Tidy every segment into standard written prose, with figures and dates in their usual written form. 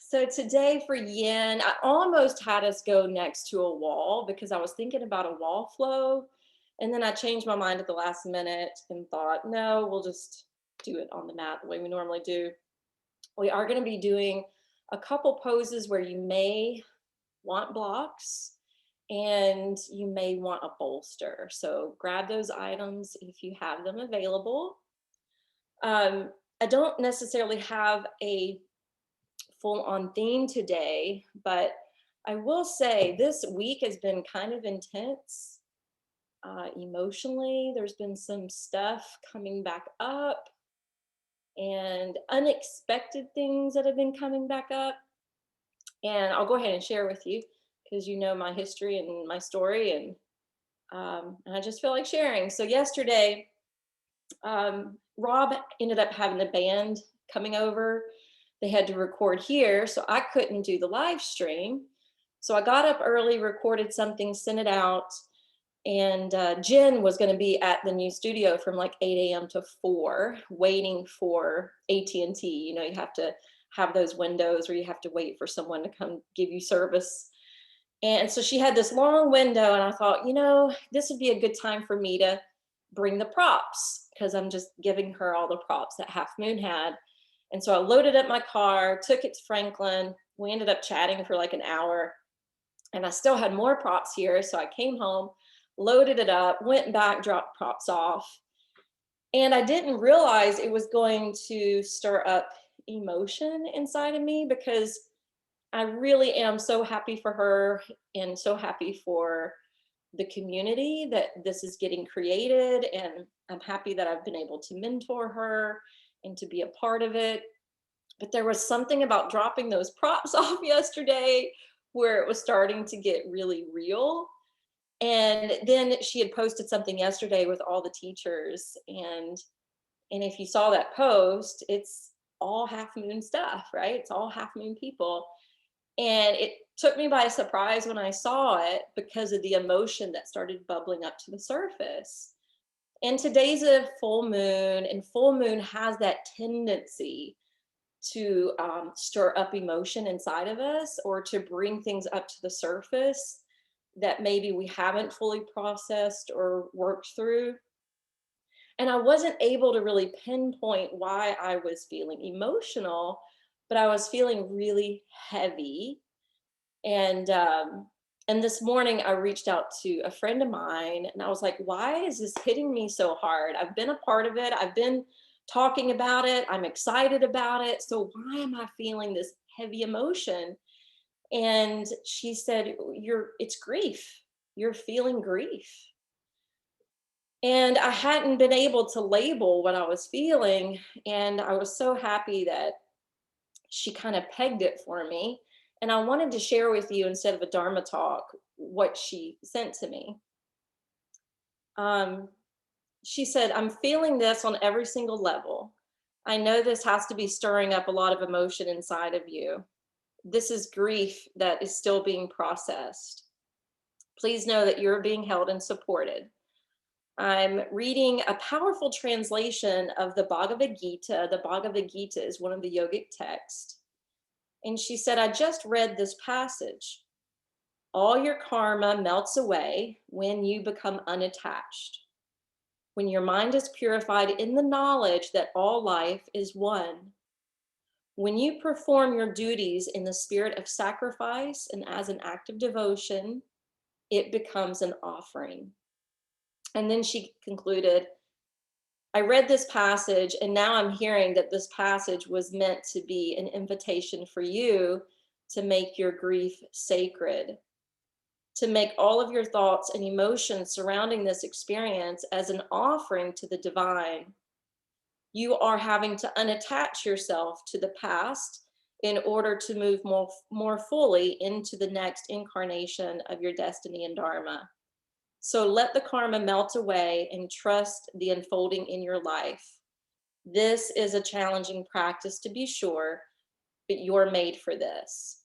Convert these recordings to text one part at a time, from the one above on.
So today for yin, I almost had us go next to a wall because I was thinking about a wall flow. And then I changed my mind at the last minute and thought, no, we'll just do it on the mat the way we normally do. We are going to be doing a couple poses where you may want blocks and you may want a bolster. So grab those items if you have them available. I don't necessarily have a full on theme today, but I will say this week has been kind of intense emotionally. There's been some stuff coming back up and unexpected things that have been coming back up. And I'll go ahead and share with you because you know my history and my story, and I just feel like sharing. So, yesterday, Rob ended up having the band coming over. They had to record here, so I couldn't do the live stream. So I got up early, recorded something, sent it out, and Jen was going to be at the new studio from like 8 a.m. to 4, waiting for AT&T. You know, you have to have those windows where you have to wait for someone to come give you service. And so she had this long window, and I thought, this would be a good time for me to bring the props because I'm just giving her all the props that Half Moon had. And so I loaded up my car, took it to Franklin. We ended up chatting for like an hour, and I still had more props here. So I came home, loaded it up, went back, dropped props off. And I didn't realize it was going to stir up emotion inside of me because I really am so happy for her and so happy for the community that this is getting created. And I'm happy that I've been able to mentor her and to be a part of it. But there was something about dropping those props off yesterday where it was starting to get really real. And then she had posted something yesterday with all the teachers. And if you saw that post, it's all Half Moon stuff, right? It's all Half Moon people. And it took me by surprise when I saw it because of the emotion that started bubbling up to the surface. And today's a full moon, and full moon has that tendency to stir up emotion inside of us or to bring things up to the surface that maybe we haven't fully processed or worked through. And I wasn't able to really pinpoint why I was feeling emotional, but I was feeling really heavy. And this morning I reached out to a friend of mine and I was like, why is this hitting me so hard? I've been a part of it. I've been talking about it. I'm excited about it. So why am I feeling this heavy emotion? And she said, it's grief. You're feeling grief. And I hadn't been able to label what I was feeling. And I was so happy that she kind of pegged it for me. And I wanted to share with you, instead of a Dharma talk, what she sent to me. She said, I'm feeling this on every single level. I know this has to be stirring up a lot of emotion inside of you. This is grief that is still being processed. Please know that you're being held and supported. I'm reading a powerful translation of the Bhagavad Gita. The Bhagavad Gita is one of the yogic texts. And she said, I just read this passage. All your karma melts away when you become unattached. When your mind is purified in the knowledge that all life is one. When you perform your duties in the spirit of sacrifice and as an act of devotion, it becomes an offering. And then she concluded, I read this passage, and now I'm hearing that this passage was meant to be an invitation for you to make your grief sacred, to make all of your thoughts and emotions surrounding this experience as an offering to the divine. You are having to unattach yourself to the past in order to move more fully into the next incarnation of your destiny and dharma. So let the karma melt away and trust the unfolding in your life. This is a challenging practice, to be sure, but you're made for this.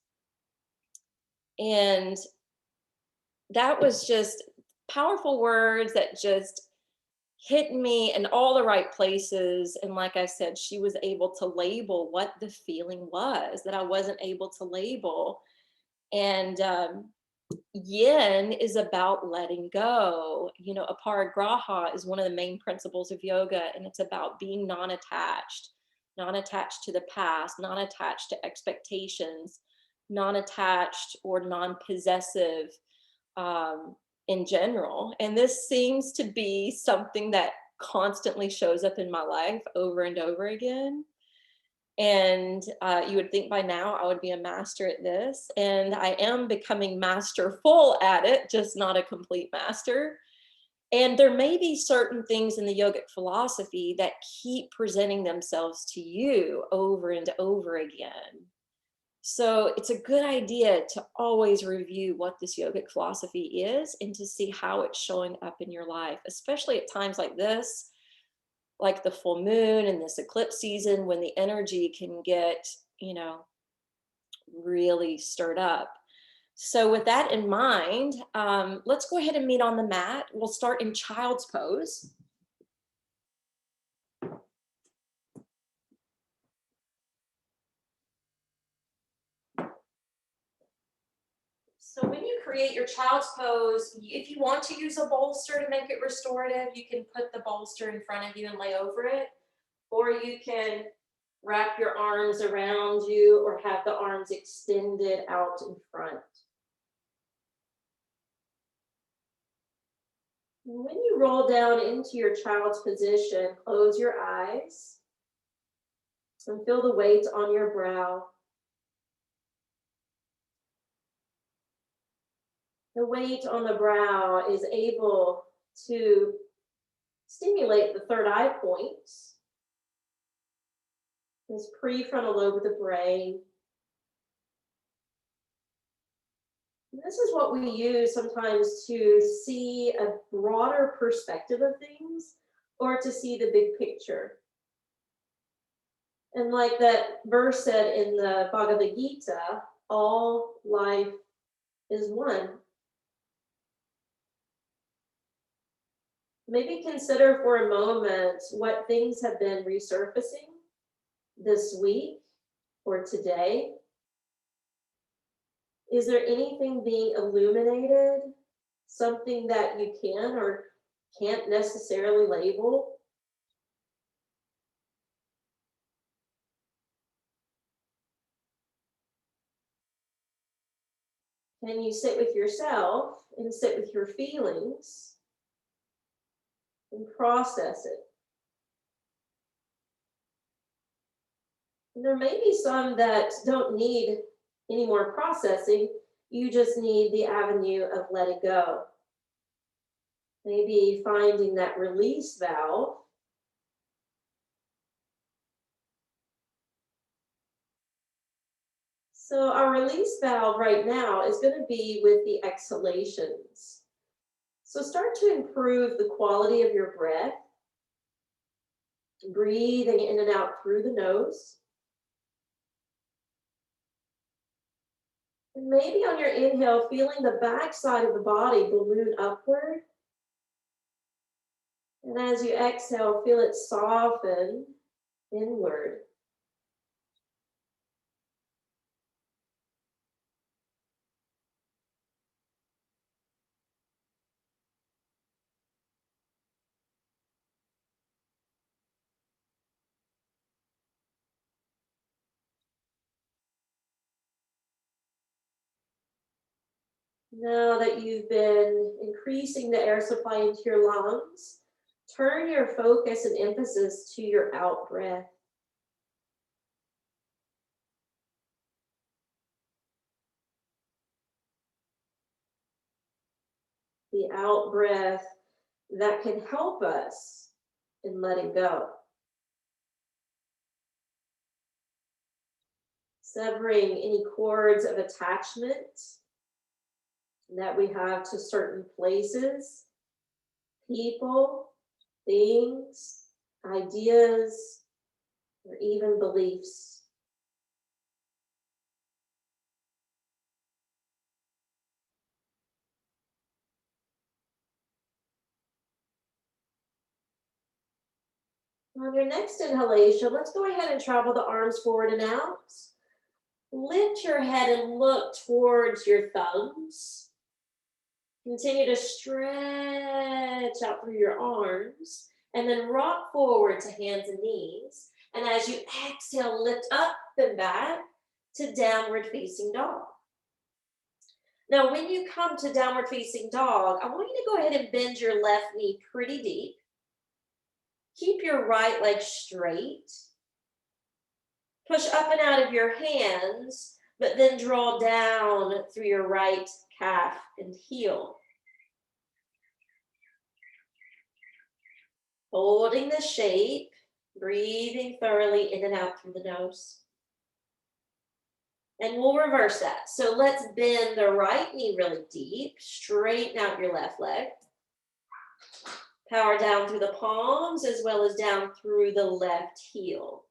And that was just powerful words that just hit me in all the right places. And like I said, she was able to label what the feeling was that I wasn't able to label. And yin is about letting go. You know, aparigraha is one of the main principles of yoga, and it's about being non-attached, non-attached to the past, non-attached to expectations, non-attached or non-possessive, um, in general. And this seems to be something that constantly shows up in my life over and over again. And you would think by now I would be a master at this. And I am becoming masterful at it, just not a complete master. And there may be certain things in the yogic philosophy that keep presenting themselves to you over and over again. So it's a good idea to always review what this yogic philosophy is and to see how it's showing up in your life, especially at times like this, like the full moon and this eclipse season, when the energy can get, you know, really stirred up. So with that in mind, let's go ahead and meet on the mat. We'll start in child's pose. So when you create your child's pose, if you want to use a bolster to make it restorative, you can put the bolster in front of you and lay over it, or you can wrap your arms around you or have the arms extended out in front. When you roll down into your child's position, close your eyes and feel the weight on your brow. The weight on the brow is able to stimulate the third eye point, this prefrontal lobe of the brain. And this is what we use sometimes to see a broader perspective of things or to see the big picture. And like that verse said in the Bhagavad Gita, all life is one. Maybe consider for a moment what things have been resurfacing this week or today. Is there anything being illuminated? Something that you can or can't necessarily label? Can you sit with yourself and sit with your feelings and process it? And there may be some that don't need any more processing. You just need the avenue of letting go. Maybe finding that release valve. So our release valve right now is going to be with the exhalations. So start to improve the quality of your breath, breathing in and out through the nose. And maybe on your inhale, feeling the back side of the body balloon upward. And as you exhale, feel it soften inward. Now that you've been increasing the air supply into your lungs, turn your focus and emphasis to your out breath. The out breath that can help us in letting go. Severing any cords of attachment that we have to certain places, people, things, ideas, or even beliefs. On your next inhalation, let's go ahead and travel the arms forward and out. Lift your head and look towards your thumbs. Continue to stretch out through your arms and then rock forward to hands and knees. And as you exhale, lift up and back to downward facing dog. Now, when you come to downward facing dog, I want you to go ahead and bend your left knee pretty deep. Keep your right leg straight. Push up and out of your hands, but then draw down through your right calf and heel. Holding the shape, breathing thoroughly in and out through the nose. And we'll reverse that. So let's bend the right knee really deep, straighten out your left leg. Power down through the palms as well as down through the left heel.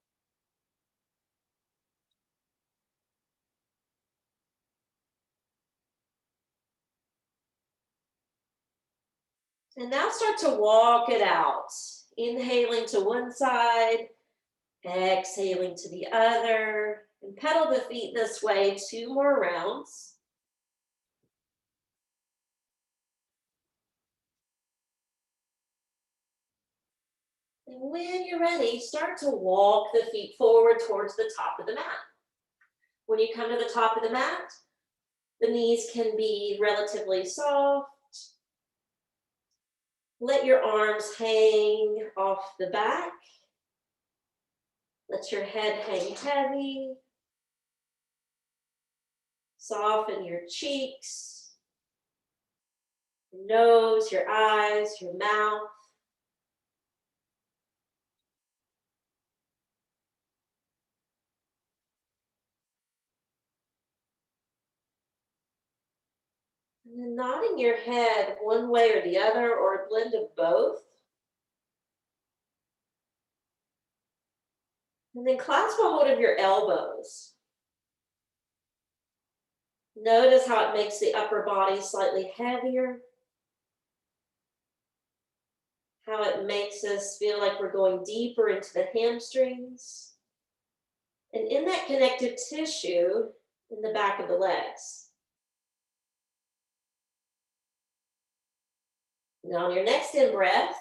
And now start to walk it out. Inhaling to one side, exhaling to the other, and pedal the feet this way 2 more rounds. And when you're ready, start to walk the feet forward towards the top of the mat. When you come to the top of the mat, the knees can be relatively soft. Let your arms hang off the back. Let your head hang heavy. Soften your cheeks, your nose, your eyes, your mouth. And then nodding your head one way or the other, or a blend of both. And then clasp a hold of your elbows. Notice how it makes the upper body slightly heavier. How it makes us feel like we're going deeper into the hamstrings. And in that connective tissue in the back of the legs. Now on your next in breath,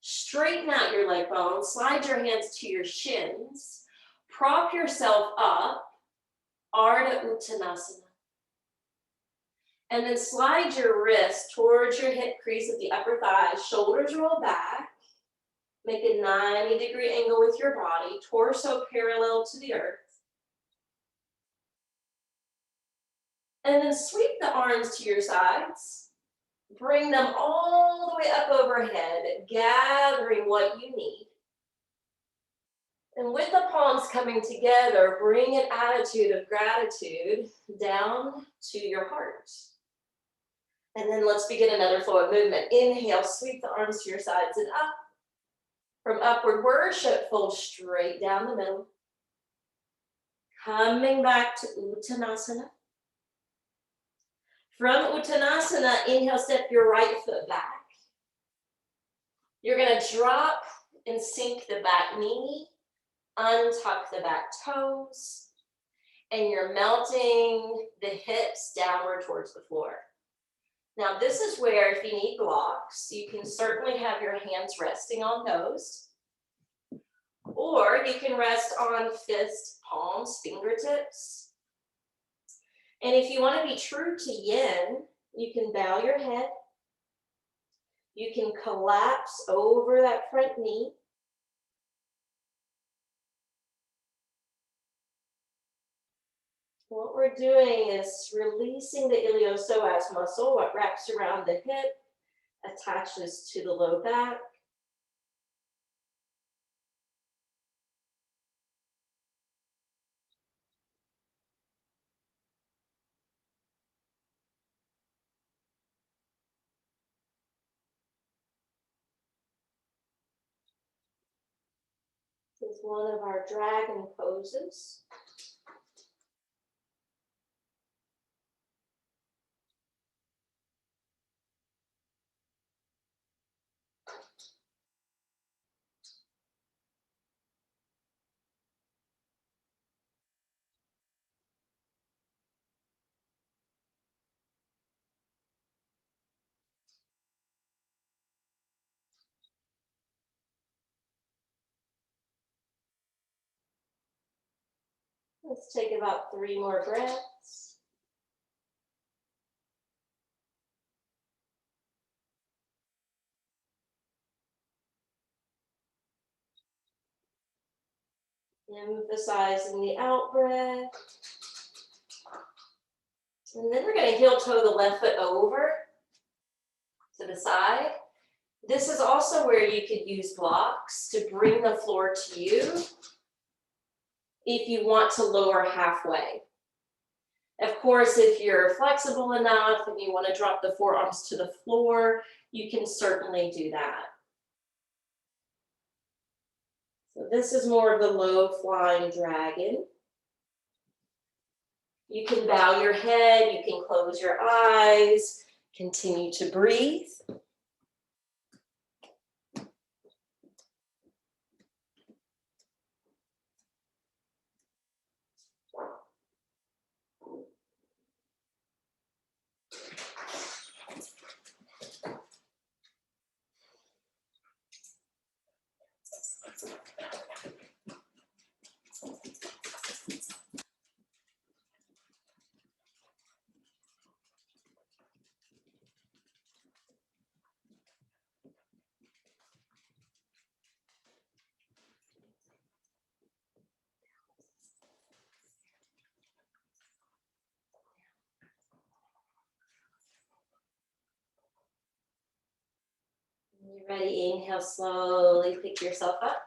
straighten out your leg bones, slide your hands to your shins, prop yourself up, Ardha Uttanasana. And then slide your wrist towards your hip crease of the upper thighs, shoulders roll back, make a 90-degree angle with your body, torso parallel to the earth. And then sweep the arms to your sides. Bring them all the way up overhead, gathering what you need. And with the palms coming together, bring an attitude of gratitude down to your heart. And then let's begin another flow of movement. Inhale, sweep the arms to your sides and up. From upward worship, fold straight down the middle. Coming back to Uttanasana. From Uttanasana, inhale, step your right foot back. You're going to drop and sink the back knee, untuck the back toes, and you're melting the hips downward towards the floor. Now, this is where if you need blocks, you can certainly have your hands resting on those, or you can rest on fist, palms, fingertips. And if you want to be true to yin, you can bow your head. You can collapse over that front knee. What we're doing is releasing the iliopsoas muscle, what wraps around the hip, attaches to the low back. This is one of our dragon poses. Let's take about 3 more breaths. Emphasizing the out breath. And then we're going to heel toe the left foot over to the side. This is also where you could use blocks to bring the floor to you if you want to lower halfway. Of course, if you're flexible enough and you want to drop the forearms to the floor, you can certainly do that. So this is more of the low flying dragon. You can bow your head, you can close your eyes, continue to breathe. When you're ready, inhale, slowly pick yourself up.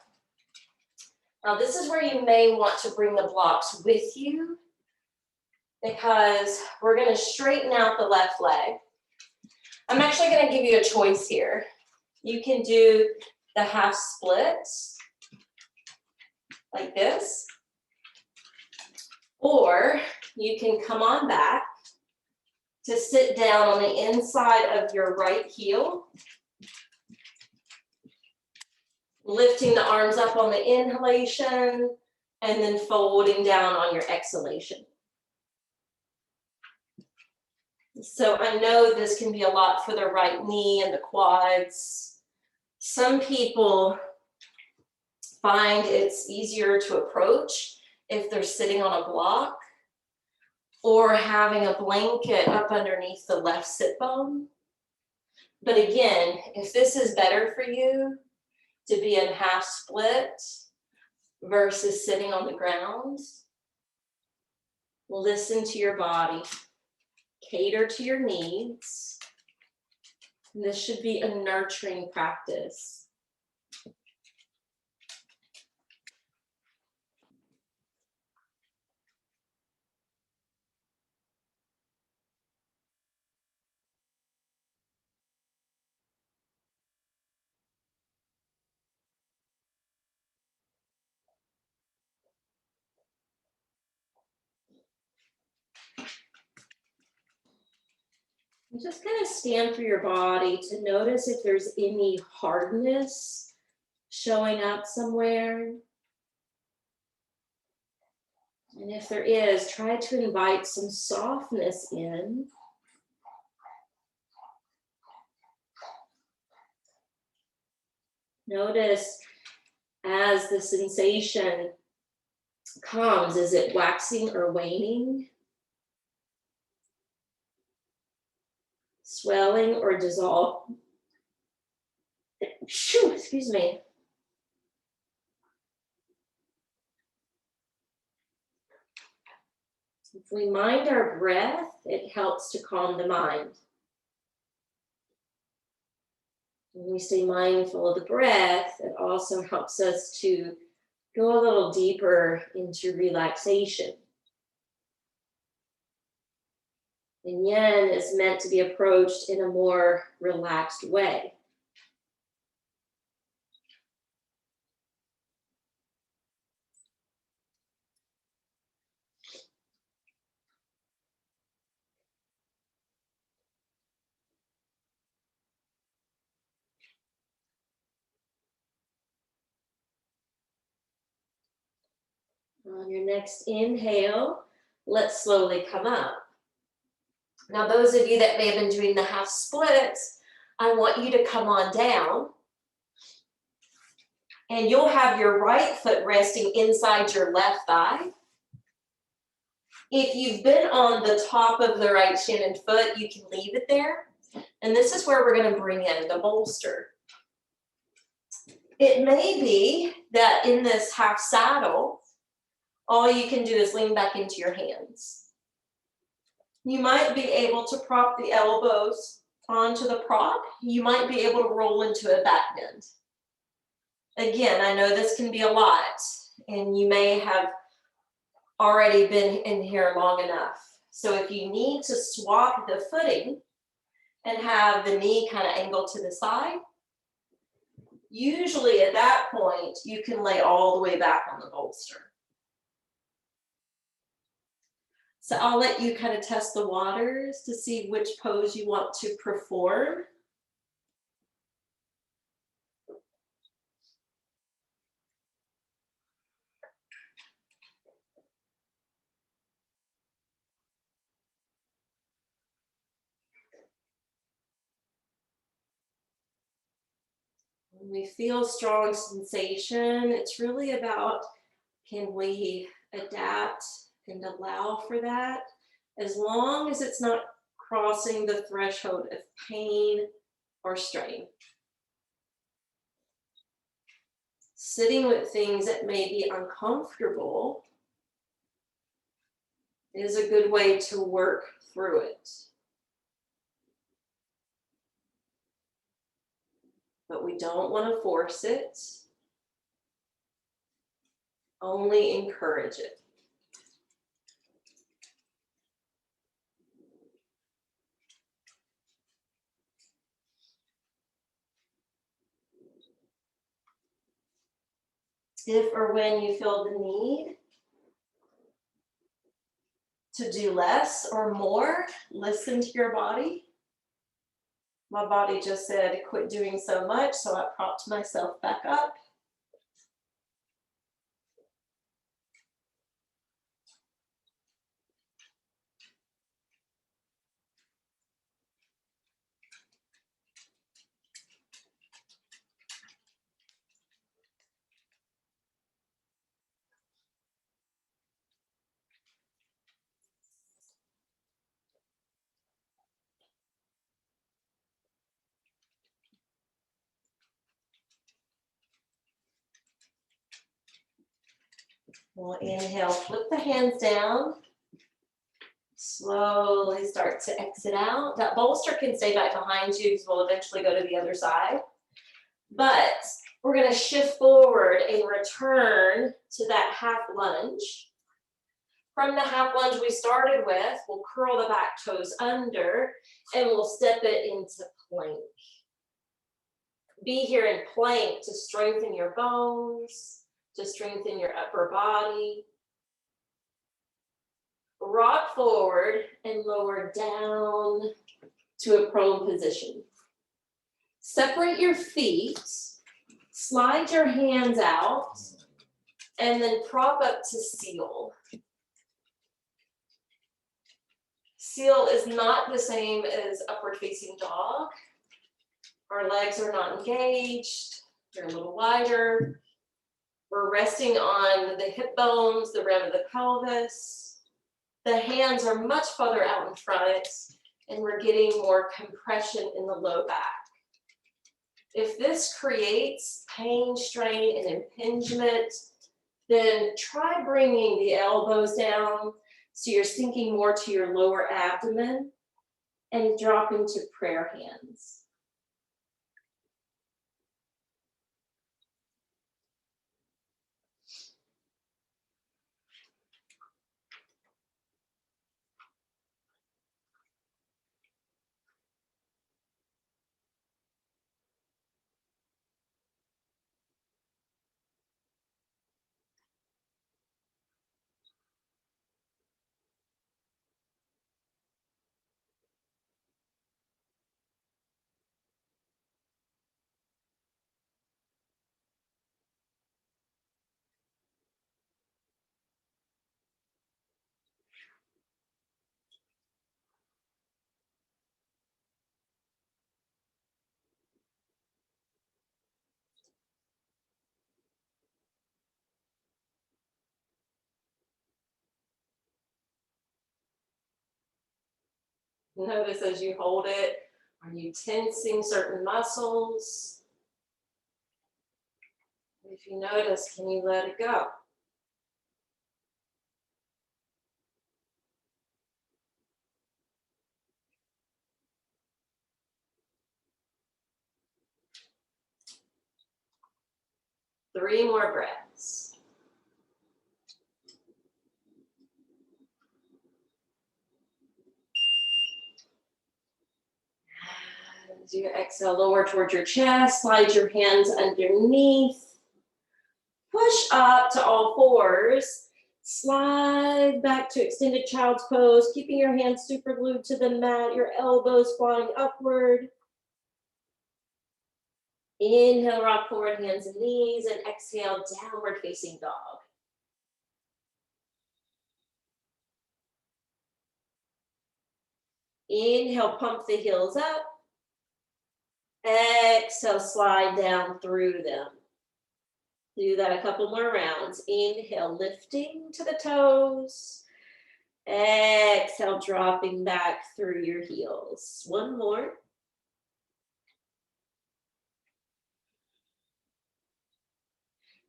Now this is where you may want to bring the blocks with you because we're going to straighten out the left leg. I'm actually going to give you a choice here. You can do the half splits like this, or you can come on back to sit down on the inside of your right heel, lifting the arms up on the inhalation and then folding down on your exhalation. So I know this can be a lot for the right knee and the quads. Some people find it's easier to approach if they're sitting on a block or having a blanket up underneath the left sit bone. But again, if this is better for you to be in half split versus sitting on the ground, listen to your body. Cater to your needs. And this should be a nurturing practice. And just kind of scan through your body to notice if there's any hardness showing up somewhere. And if there is, try to invite some softness in. Notice as the sensation comes, is it waxing or waning? Swelling or dissolve? Excuse me. If we mind our breath, it helps to calm the mind. When we stay mindful of the breath, it also helps us to go a little deeper into relaxation. And yin is meant to be approached in a more relaxed way. On your next inhale, let's slowly come up. Now, those of you that may have been doing the half splits, I want you to come on down. And you'll have your right foot resting inside your left thigh. If you've been on the top of the right shin and foot, you can leave it there. And this is where we're going to bring in the bolster. It may be that in this half saddle, all you can do is lean back into your hands. You might be able to prop the elbows onto the prop. You might be able to roll into a back bend. Again, I know this can be a lot, and you may have already been in here long enough. So if you need to swap the footing and have the knee kind of angled to the side, usually at that point, you can lay all the way back on the bolster. So I'll let you kind of test the waters to see which pose you want to perform. When we feel strong sensation, it's really about, can we adapt and allow for that, as long as it's not crossing the threshold of pain or strain. Sitting with things that may be uncomfortable is a good way to work through it. But we don't want to force it, only encourage it. If or when you feel the need to do less or more, listen to your body. My body just said, quit doing so much, so I propped myself back up. We'll inhale, flip the hands down. Slowly start to exit out. That bolster can stay back behind you because we'll eventually go to the other side. But we're going to shift forward and return to that half lunge. From the half lunge we started with, we'll curl the back toes under and we'll step it into plank. Be here in plank to strengthen your bones, to strengthen your upper body. Rock forward and lower down to a prone position. Separate your feet, slide your hands out, and then prop up to seal. Seal is not the same as upward facing dog. Our legs are not engaged, they're a little wider. We're resting on the hip bones, the rim of the pelvis. The hands are much farther out in front, and we're getting more compression in the low back. If this creates pain, strain, and impingement, then try bringing the elbows down so you're sinking more to your lower abdomen and drop into prayer hands. Notice as you hold it, are you tensing certain muscles? If you notice, can you let it go? Three more breaths. As you exhale, lower towards your chest, slide your hands underneath. Push up to all fours. Slide back to extended child's pose, keeping your hands super glued to the mat, your elbows flying upward. Inhale, rock forward, hands and knees, and exhale, downward facing dog. Inhale, pump the heels up. Exhale, slide down through them. Do that a couple more rounds. Inhale, lifting to the toes. Exhale, dropping back through your heels. One more.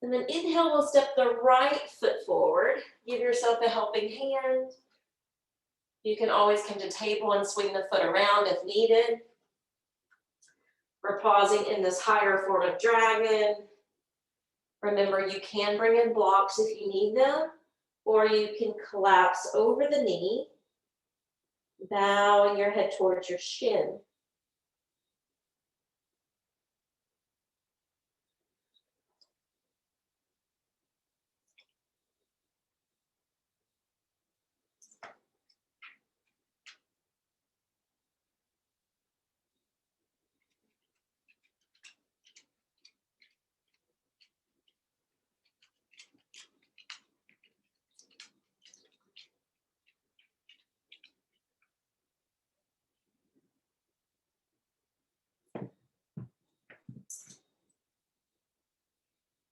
And then inhale, we'll step the right foot forward. Give yourself a helping hand. You can always come to table and swing the foot around if needed. We're pausing in this higher form of dragon. Remember, you can bring in blocks if you need them, or you can collapse over the knee, bowing your head towards your shin.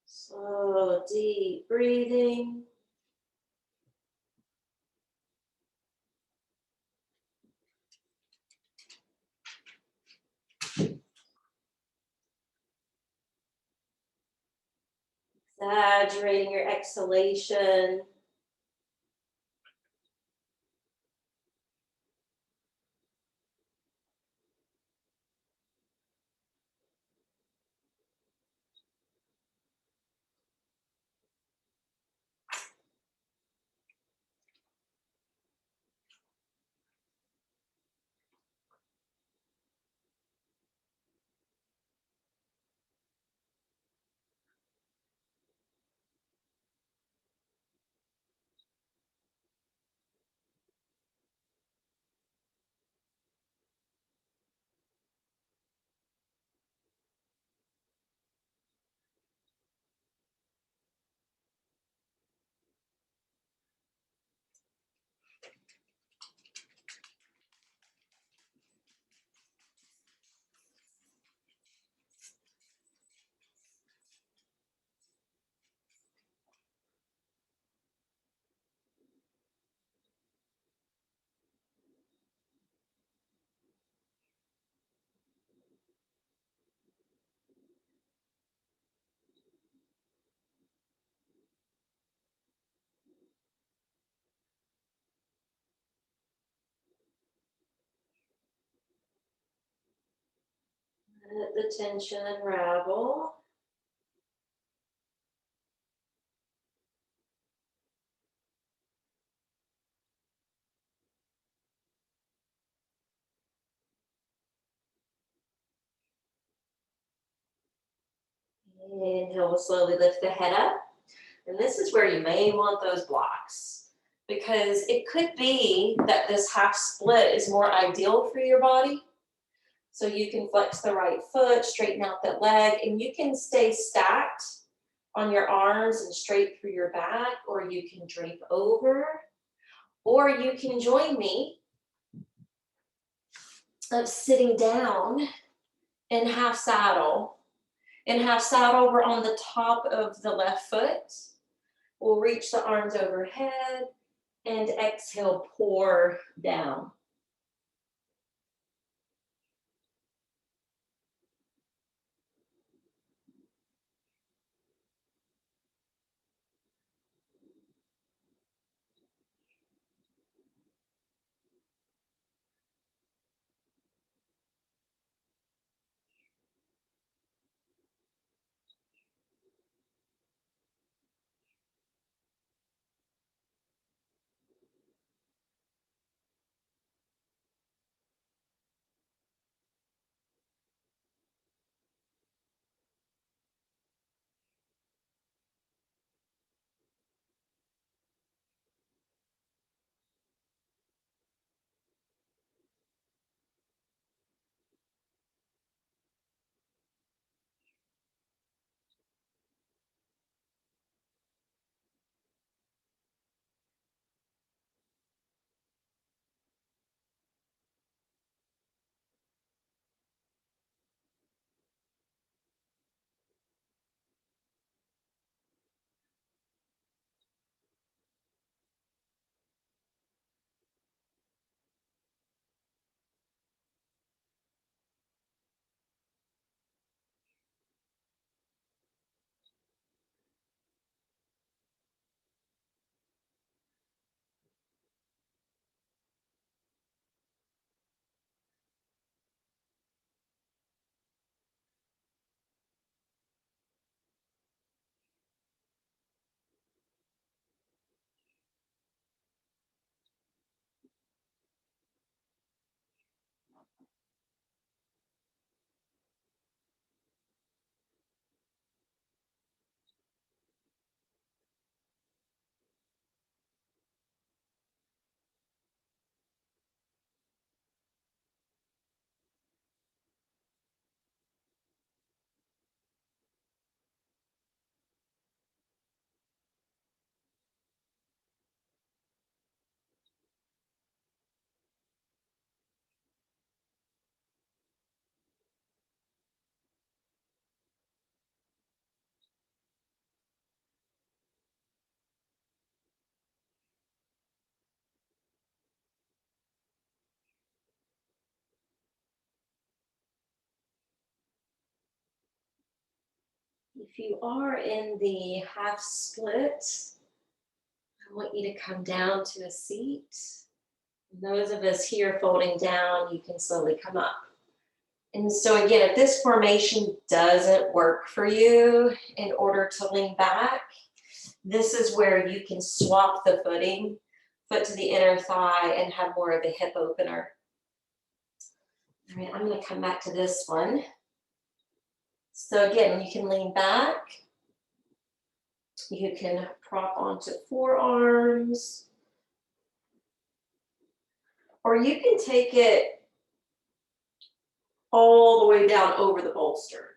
Slow, deep breathing. Exaggerating your exhalation. Let the tension unravel. Inhale, we'll slowly lift the head up. And this is where you may want those blocks, because it could be that this half split is more ideal for your body. So you can flex the right foot, straighten out that leg, and you can stay stacked on your arms and straight through your back, or you can drape over, or you can join me of sitting down in half saddle. In half saddle, we're on the top of the left foot. We'll reach the arms overhead and exhale, pour down. If you are in the half split, I want you to come down to a seat. And those of us here folding down, you can slowly come up. And so again, if this formation doesn't work for you, in order to lean back, this is where you can swap the footing, foot to the inner thigh, and have more of a hip opener. All right, I'm going to come back to this one. So again, you can lean back. You can prop onto forearms. Or you can take it all the way down over the bolster.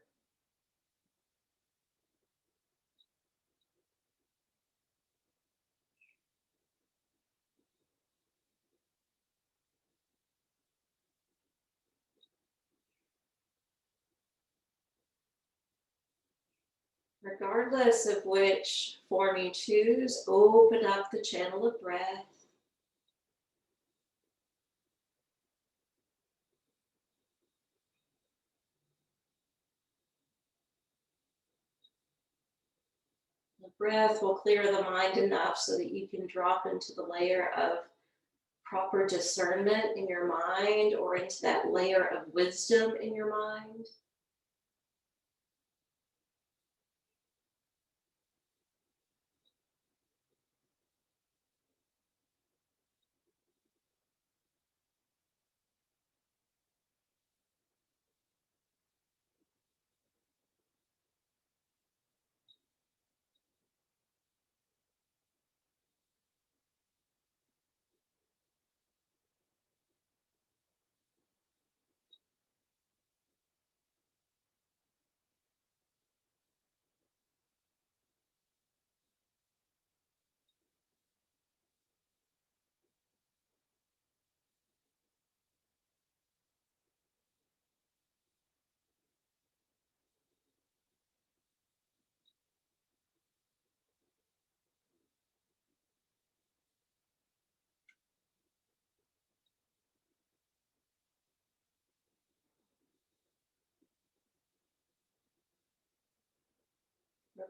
Regardless of which form you choose, open up the channel of breath. The breath will clear the mind enough so that you can drop into the layer of proper discernment in your mind, or into that layer of wisdom in your mind.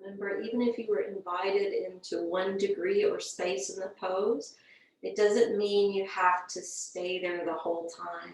Remember, even if you were invited into 1 degree or space in the pose, it doesn't mean you have to stay there the whole time.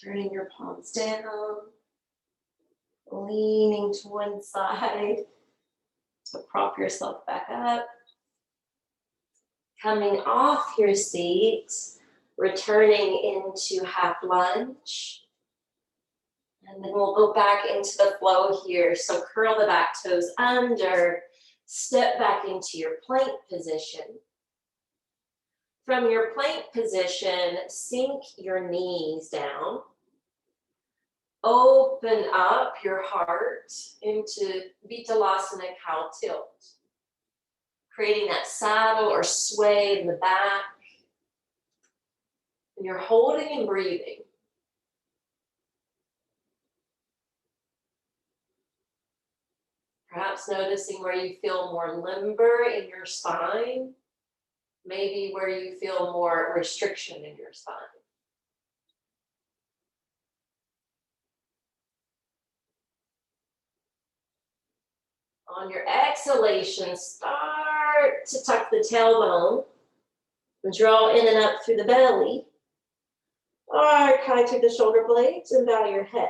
Turning your palms down, leaning to one side to prop yourself back up. Coming off your seat, returning into half lunge. And then we'll go back into the flow here. So curl the back toes under, step back into your plank position. From your plank position, sink your knees down. Open up your heart into Vittalasana cow tilt, creating that saddle or sway in the back. And you're holding and breathing. Perhaps noticing where you feel more limber in your spine, maybe where you feel more restriction in your spine. On your exhalation, start to tuck the tailbone and draw in and up through the belly. Archive through the shoulder blades and bow your head.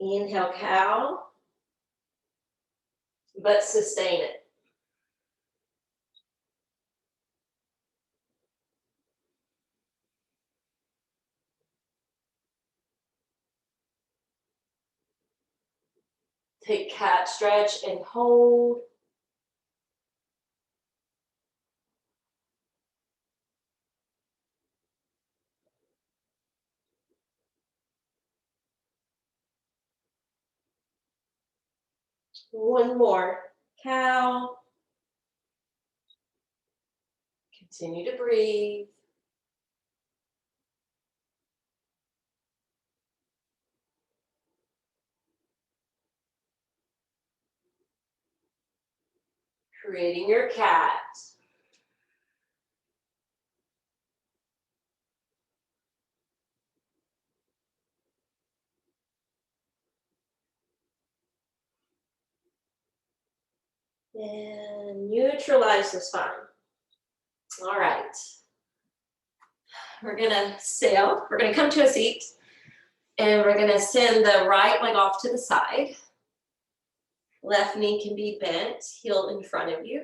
Inhale, cow, but sustain it. Take cat stretch and hold. One more. Cow. Continue to breathe. Creating your cat. And neutralize the spine. All right. We're gonna sail. We're gonna come to a seat and we're gonna send the right leg off to the side. Left knee can be bent, heel in front of you.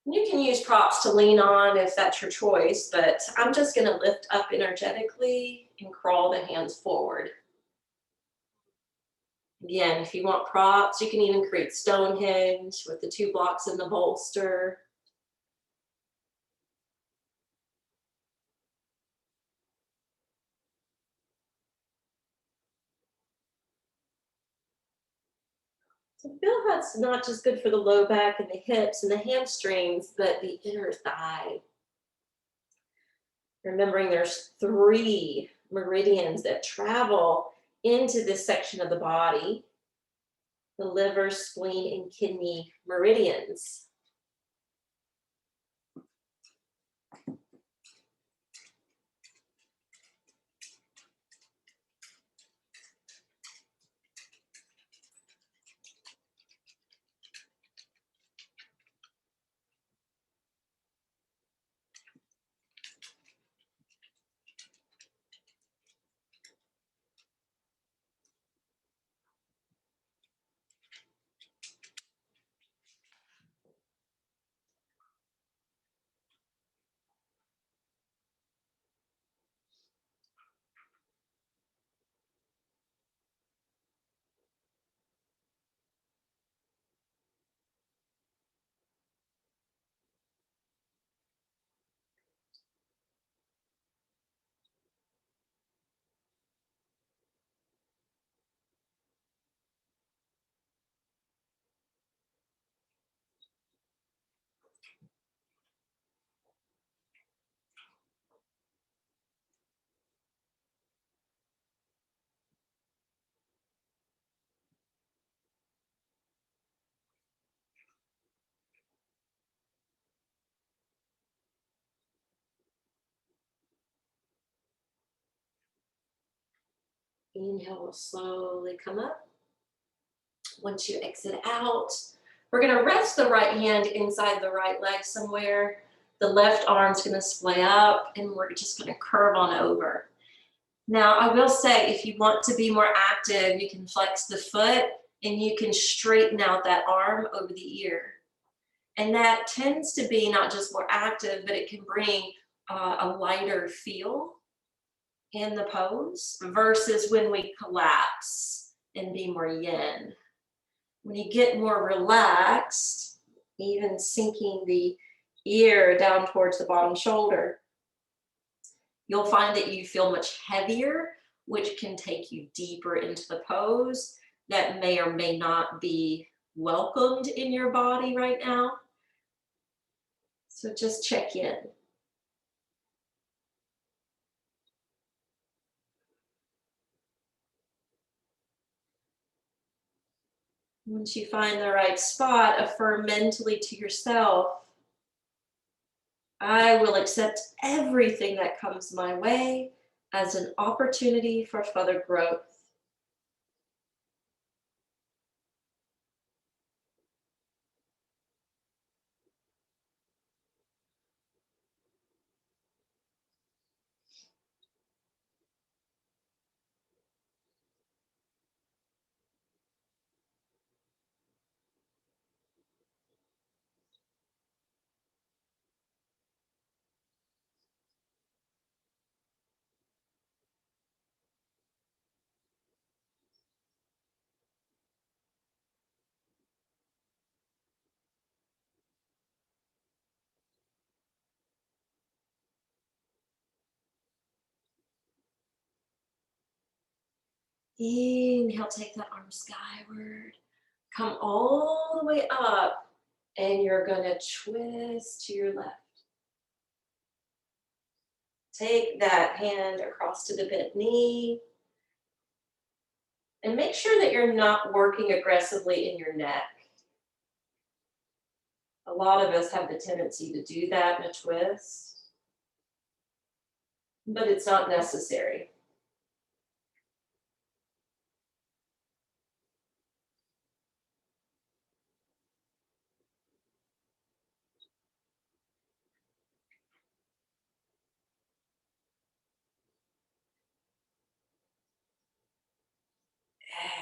You can use props to lean on if that's your choice, but I'm just gonna lift up energetically and crawl the hands forward. Again, if you want props, you can even create Stonehenge with the 2 blocks in the bolster. So feel how it's not just good for the low back and the hips and the hamstrings, but the inner thigh. Remembering there's 3 meridians that travel into this section of the body: the liver, spleen, and kidney meridians. Inhale will slowly come up. Once you exit out, we're going to rest the right hand inside the right leg somewhere. The left arm's going to splay up, and we're just going to curve on over. Now, I will say, if you want to be more active, you can flex the foot and you can straighten out that arm over the ear. And that tends to be not just more active, but it can bring a lighter feel in the pose versus when we collapse and be more yin. When you get more relaxed, even sinking the ear down towards the bottom shoulder, you'll find that you feel much heavier, which can take you deeper into the pose that may or may not be welcomed in your body right now. So just check in. Once you find the right spot, affirm mentally to yourself, I will accept everything that comes my way as an opportunity for further growth. Inhale, take that arm skyward. Come all the way up, and you're going to twist to your left. Take that hand across to the bent knee. And make sure that you're not working aggressively in your neck. A lot of us have the tendency to do that in a twist, but it's not necessary.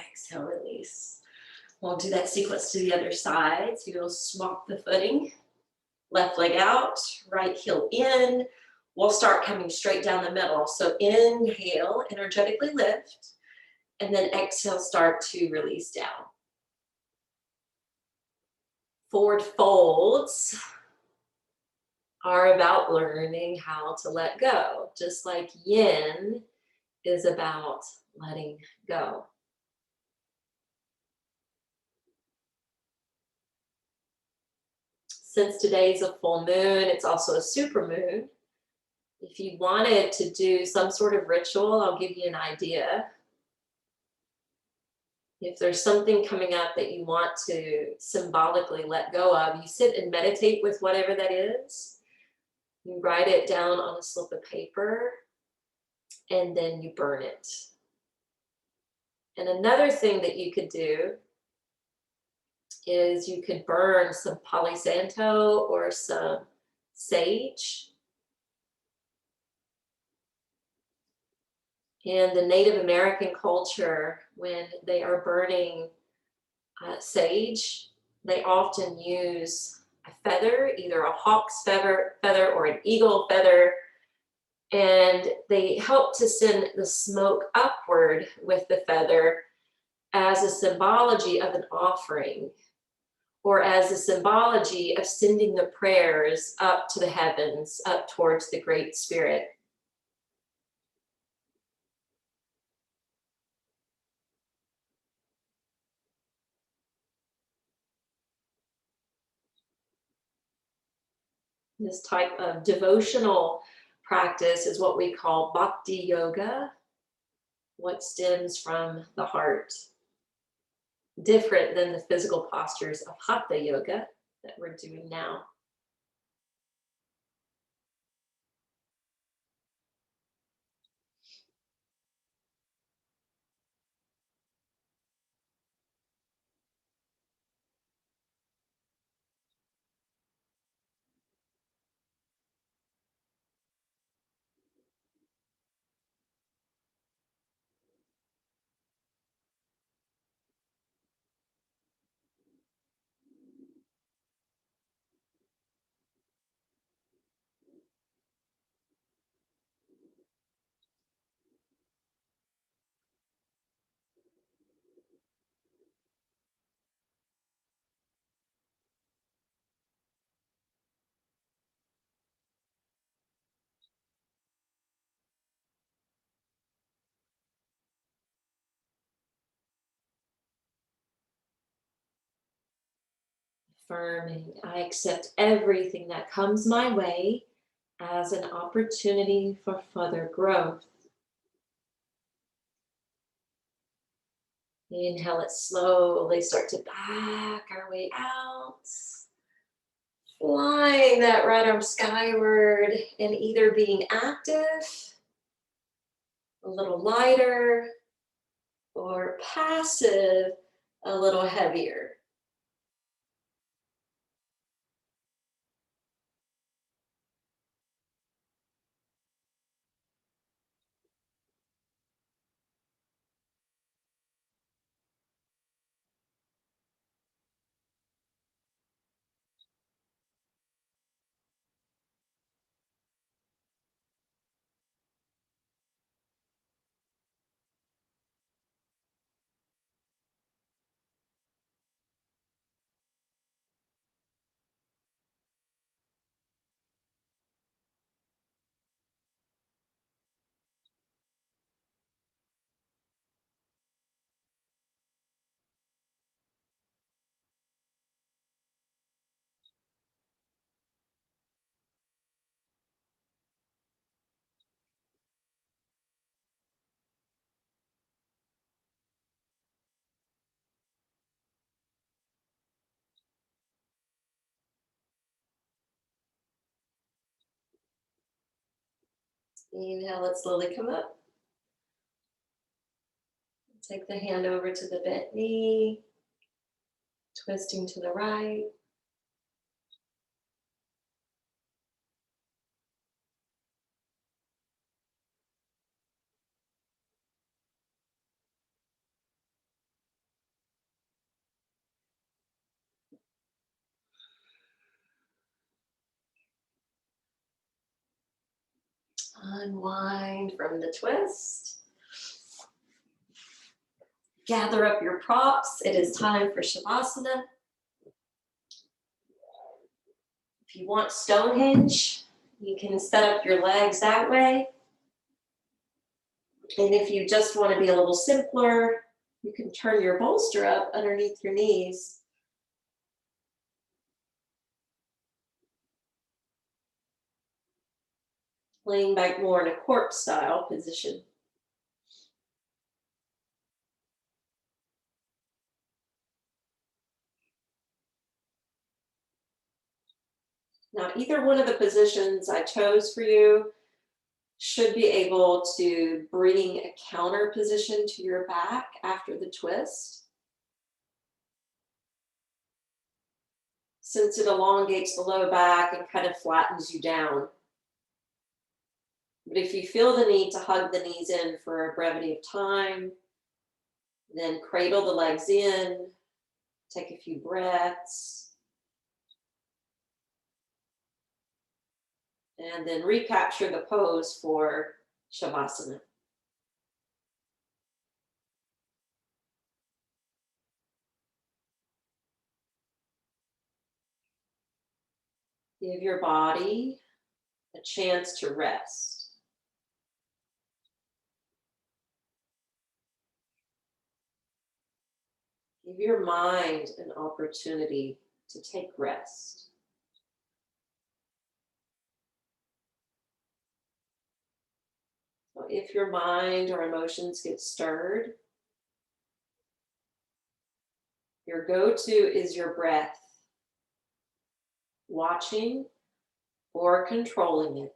Exhale, release. We'll do that sequence to the other side. So you'll swap the footing, left leg out, right heel in. We'll start coming straight down the middle. So inhale, energetically lift, and then exhale, start to release down. Forward folds are about learning how to let go, just like yin is about letting go. Since today's a full moon, it's also a super moon. If you wanted to do some sort of ritual, I'll give you an idea. If there's something coming up that you want to symbolically let go of, you sit and meditate with whatever that is. You write it down on a slip of paper, and then you burn it. And another thing that you could do is you could burn some Palo Santo or some sage. In the Native American culture, when they are burning sage, they often use a feather, either a hawk's feather or an eagle feather, and they help to send the smoke upward with the feather as a symbology of an offering, or as a symbology of sending the prayers up to the heavens, up towards the Great Spirit. This type of devotional practice is what we call bhakti yoga, what stems from the heart. Different than the physical postures of hatha yoga that we're doing now. Affirming, I accept everything that comes my way as an opportunity for further growth. Inhale it slowly, start to back our way out. Flying that right arm skyward and either being active, a little lighter, or passive, a little heavier. Inhale, let slowly come up. Take the hand over to the bent knee, twisting to the right. Unwind from the twist. Gather up your props. It is time for Shavasana. If you want Stonehenge, you can set up your legs that way. And if you just want to be a little simpler, you can turn your bolster up underneath your knees. Laying back more in a corpse style position. Now, either one of the positions I chose for you should be able to bring a counter position to your back after the twist. Since it elongates the low back and kind of flattens you down. But if you feel the need to hug the knees in for a brevity of time, then cradle the legs in, take a few breaths, and then recapture the pose for Shavasana. Give your body a chance to rest. Give your mind an opportunity to take rest. So if your mind or emotions get stirred, your go-to is your breath, watching or controlling it.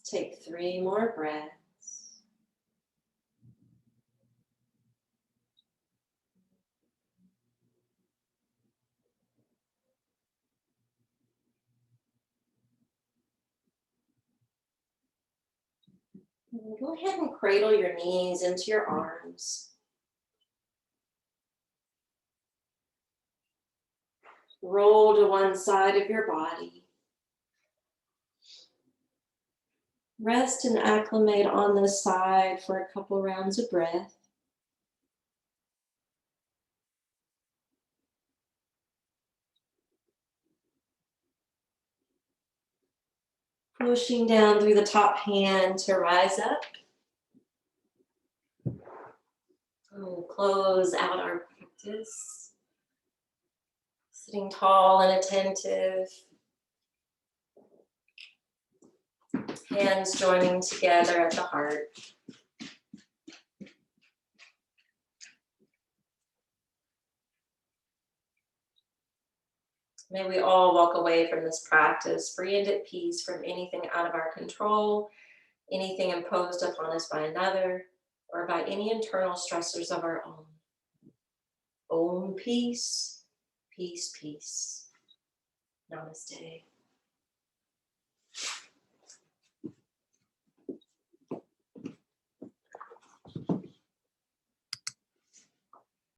Take 3 more breaths. And go ahead and cradle your knees into your arms. Roll to one side of your body. Rest and acclimate on this side for a couple rounds of breath. Pushing down through the top hand to rise up. We'll close out our practice. Sitting tall and attentive. Hands joining together at the heart. May we all walk away from this practice free and at peace from anything out of our control, anything imposed upon us by another, or by any internal stressors of our own. Om peace, peace, peace. Namaste.